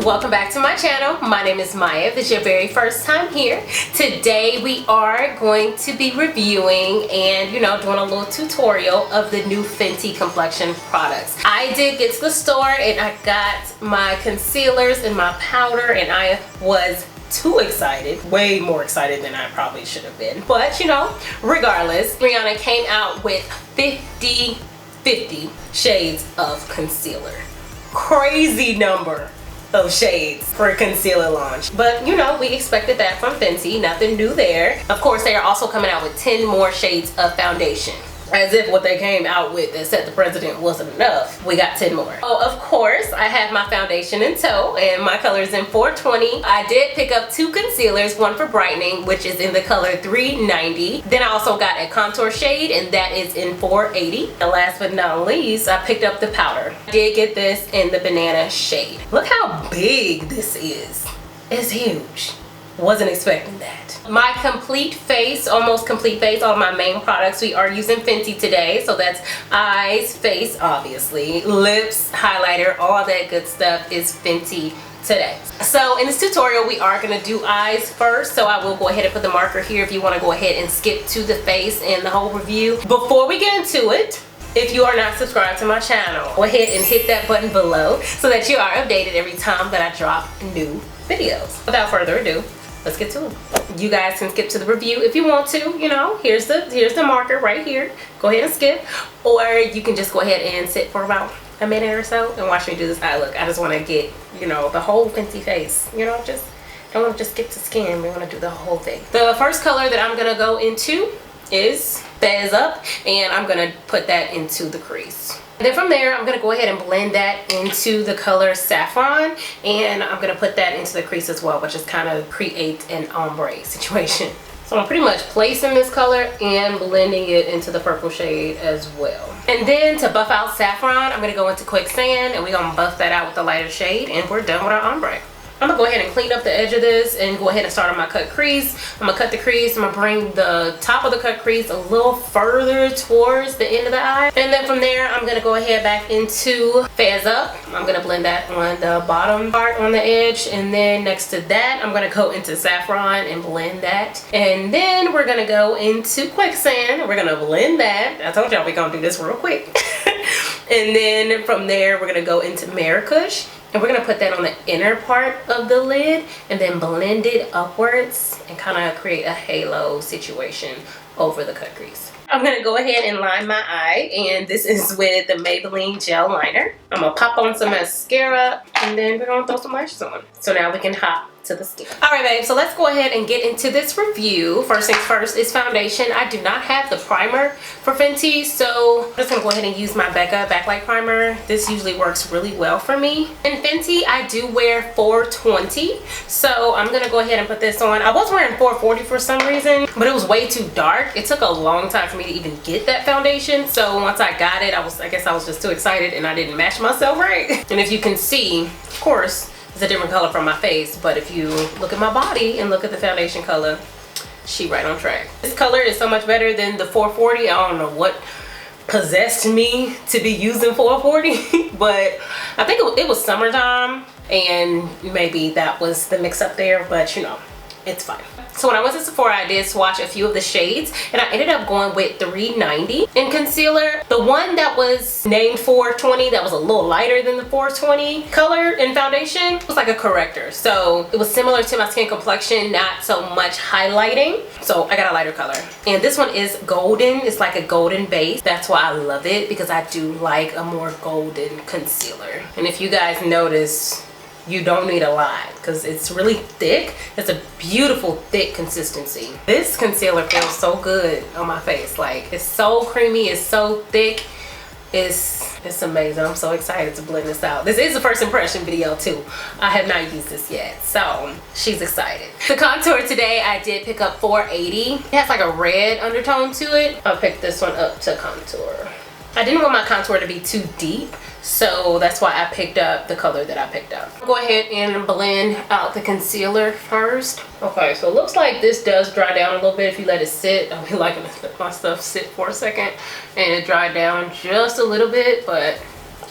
Welcome back to my channel. My name is Maya. If this is your very first time here, today we are going to be reviewing and doing a little tutorial of the new Fenty complexion products. I did get to the store and I got my concealers and my powder, and I was too excited, way more excited than I probably should have been, but regardless, Rihanna came out with 50 shades of concealer. Crazy number of shades for a concealer launch, but we expected that from Fenty. Nothing new there. Of course, they are also coming out with 10 more shades of foundation, as if what they came out with that said the president wasn't enough. We got 10 more. Oh, of course, I have my foundation in tow, and my color is in 420. I did pick up 2 concealers, one for brightening, which is in the color 390. Then I also got a contour shade, and that is in 480. And last but not least, I picked up the powder. I did get this in the banana shade. Look how big this is. It's huge. Wasn't expecting that. My complete face, almost complete face, all of my main products, we are using Fenty today. So that's eyes, face, obviously, lips, highlighter, all that good stuff is Fenty today. So in this tutorial, we are going to do eyes first. So I will go ahead and put the marker here if you want to go ahead and skip to the face and the whole review. Before we get into it, if you are not subscribed to my channel, go ahead and hit that button below so that you are updated every time that I drop new videos. Without further ado, let's get to it. You guys can skip to the review if you want to. Here's the marker right here. Go ahead and skip, or you can just go ahead and sit for about a minute or so and watch me do this eye look. I just want to get the whole Fenty face. Just don't want to just skip to skin. We want to do the whole thing. The first color that I'm gonna go into is Fez Up, and I'm gonna put that into the crease. And then from there, I'm going to go ahead and blend that into the color Saffron, and I'm going to put that into the crease as well, which just kind of create an ombre situation. So I'm pretty much placing this color and blending it into the purple shade as well. And then to buff out Saffron, I'm going to go into Quicksand, and we're going to buff that out with the lighter shade, and we're done with our ombre. I'm going to go ahead and clean up the edge of this and go ahead and start on my cut crease. I'm going to cut the crease. I'm going to bring the top of the cut crease a little further towards the end of the eye. And then from there, I'm going to go ahead back into Fez Up. I'm going to blend that on the bottom part on the edge. And then next to that, I'm going to go into Saffron and blend that. And then we're going to go into Quicksand. We're going to blend that. I told y'all we're going to do this real quick. And then from there, we're going to go into Maracouche. And we're going to put that on the inner part of the lid and then blend it upwards and kind of create a halo situation over the cut crease. I'm going to go ahead and line my eye, and this is with the Maybelline Gel Liner. I'm going to pop on some mascara, and then we're going to throw some lashes on. So now we can hop to the skin. Alright babe, so let's go ahead and get into this review. First things first is foundation. I do not have the primer for Fenty, so I'm just going to go ahead and use my Becca Backlight Primer. This usually works really well for me. In Fenty, I do wear 420, so I'm going to go ahead and put this on. I was wearing 440 for some reason, but it was way too dark. It took a long time for me to even get that foundation, so once I got it, I guess I was just too excited and I didn't match myself right. And if you can see, of course, it's a different color from my face, but if you look at my body and look at the foundation color, she right on track. This color is so much better than the 440. I don't know what possessed me to be using 440, but I think it was summertime and maybe that was the mix up there, but it's fine. So when I went to Sephora, I did swatch a few of the shades, and I ended up going with 390 in concealer. The one that was named 420, that was a little lighter than the 420 color in foundation, was like a corrector. So it was similar to my skin complexion, not so much highlighting. So I got a lighter color. And this one is golden. It's like a golden base. That's why I love it, because I do like a more golden concealer. And if you guys notice, you don't need a lot because it's really thick. It's a beautiful thick consistency. This concealer feels so good on my face. Like, it's so creamy, it's so thick. It's amazing. I'm so excited to blend this out. This is a first impression video too. I have not used this yet, so she's excited. The contour today, I did pick up 480. It has like a red undertone to it. I'll pick this one up to contour. I didn't want my contour to be too deep, so that's why I picked up the color that I picked up. Go ahead and blend out the concealer first. Okay, so it looks like this does dry down a little bit if you let it sit. I'll be liking to let my stuff sit for a second, and it dried down just a little bit, but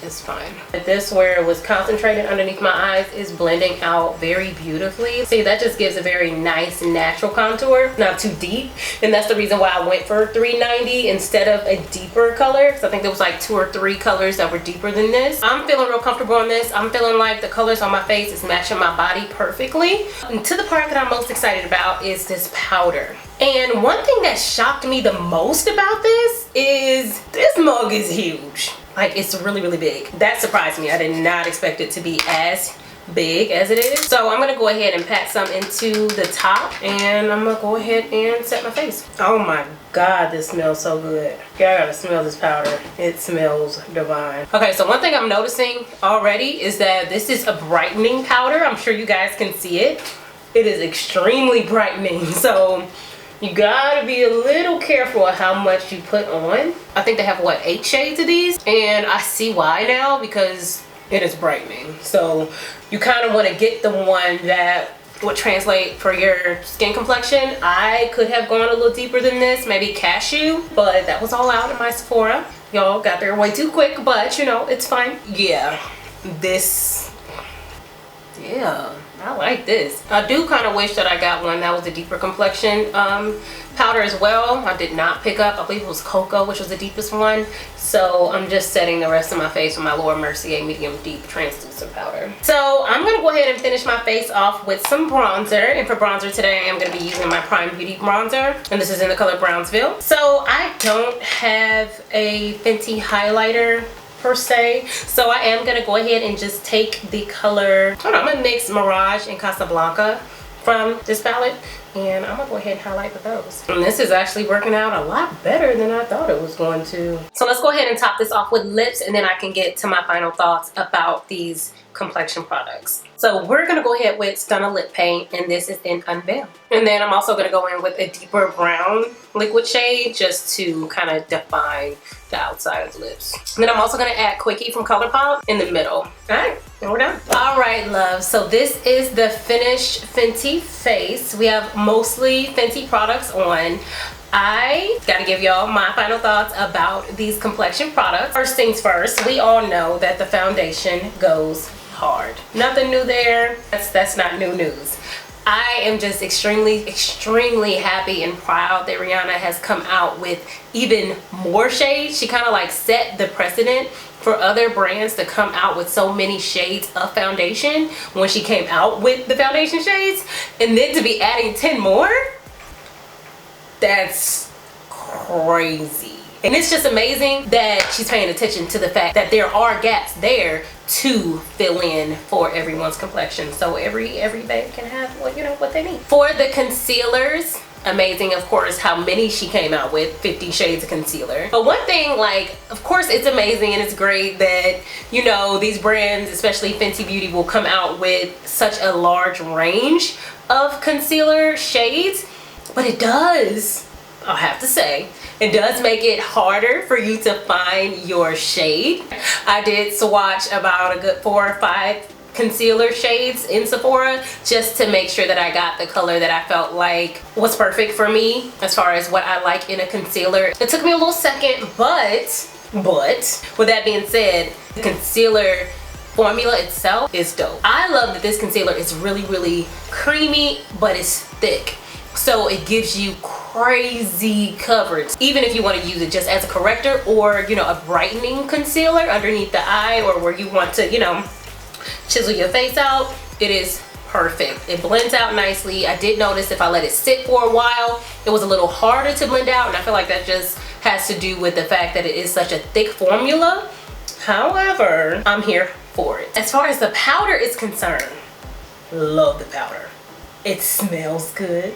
it's fine. This, where it was concentrated underneath my eyes, is blending out very beautifully. See, that just gives a very nice natural contour, not too deep, and that's the reason why I went for 390 instead of a deeper color, because I think there was like 2 or 3 colors that were deeper than this. I'm feeling real comfortable on this. I'm feeling like the colors on my face is matching my body perfectly. And to the part that I'm most excited about is this powder. And one thing that shocked me the most about this is this mug is huge. Like, it's really, really big. That surprised me. I did not expect it to be as big as it is. So I'm gonna go ahead and pat some into the top, and I'm gonna go ahead and set my face. Oh my God, this smells so good. Yeah, I gotta smell this powder. It smells divine. Okay, so one thing I'm noticing already is that this is a brightening powder. I'm sure you guys can see it. It is extremely brightening. So you gotta be a little careful of how much you put on. I think they have, what, 8 shades of these? And I see why now, because it is brightening. So you kind of want to get the one that would translate for your skin complexion. I could have gone a little deeper than this, maybe cashew, but that was all out in my Sephora. Y'all got there way too quick, but you know, it's fine. Yeah, this, yeah, I like this. I do kind of wish that I got one that was a deeper complexion powder as well. I did not pick up, I believe it was Cocoa, which was the deepest one. So I'm just setting the rest of my face with my Laura Mercier medium deep translucent powder. So I'm gonna go ahead and finish my face off with some bronzer. And for bronzer today, I'm gonna be using my Prime Beauty bronzer, and this is in the color Brownsville. So I don't have a Fenty highlighter per se, so I am gonna go ahead and just take the color, hold on, I'm gonna mix Mirage and Casablanca from this palette, and I'm gonna go ahead and highlight with those. And this is actually working out a lot better than I thought it was going to. So let's go ahead and top this off with lips, and then I can get to my final thoughts about these complexion products. So we're gonna go ahead with STUNNA lip paint, and this is in Unveil. And then I'm also gonna go in with a deeper brown liquid shade just to kind of define the outside of the lips. And then I'm also gonna add Quickie from ColourPop in the middle. All right, and we're done. All right, love, so this is the finished Fenty face. We have mostly Fenty products on. I gotta give y'all my final thoughts about these complexion products. First things first, we all know that the foundation goes hard. Nothing new there. That's not new news. I am just extremely happy and proud that Rihanna has come out with even more shades. She kind of like set the precedent for other brands to come out with so many shades of foundation when she came out with the foundation shades, and then to be adding 10 more, that's crazy. And it's just amazing that she's paying attention to the fact that there are gaps there to fill in for everyone's complexion, so every babe can have what, you know, what they need. For the concealers, amazing, of course, how many she came out with, 50 shades of concealer. But one thing, like, of course it's amazing and it's great that, you know, these brands, especially Fenty Beauty, will come out with such a large range of concealer shades, but it does, I'll have to say, it does make it harder for you to find your shade. I did swatch about a good 4 or 5 concealer shades in Sephora just to make sure that I got the color that I felt like was perfect for me as far as what I like in a concealer. It took me a little second, but with that being said, the concealer formula itself is dope. I love that this concealer is really creamy, but it's thick. So it gives you crazy coverage, even if you want to use it just as a corrector or, you know, a brightening concealer underneath the eye, or where you want to, you know, chisel your face out. It is perfect. It blends out nicely. I did notice if I let it sit for a while, it was a little harder to blend out, and I feel like that just has to do with the fact that it is such a thick formula. However, I'm here for it. As far as the powder is concerned, love the powder. It smells good.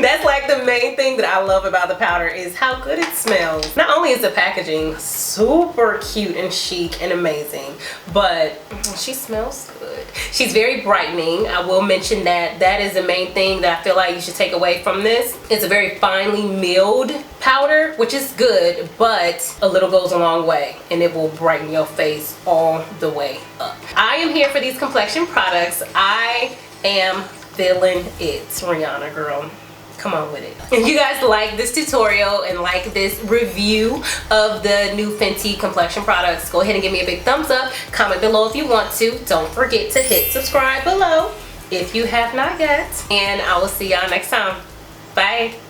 That's like the main thing that I love about the powder is how good it smells. Not only is the packaging super cute and chic and amazing, but she smells good. She's very brightening. I will mention that that is the main thing that I feel like you should take away from this. It's a very finely milled powder, which is good, but a little goes a long way and it will brighten your face all the way up. I am here for these complexion products. I am feeling it, Rihanna girl. Come on with it. If you guys like this tutorial and like this review of the new Fenty complexion products, go ahead and give me a big thumbs up. Comment below if you want to. Don't forget to hit subscribe below if you have not yet. And I will see y'all next time. Bye.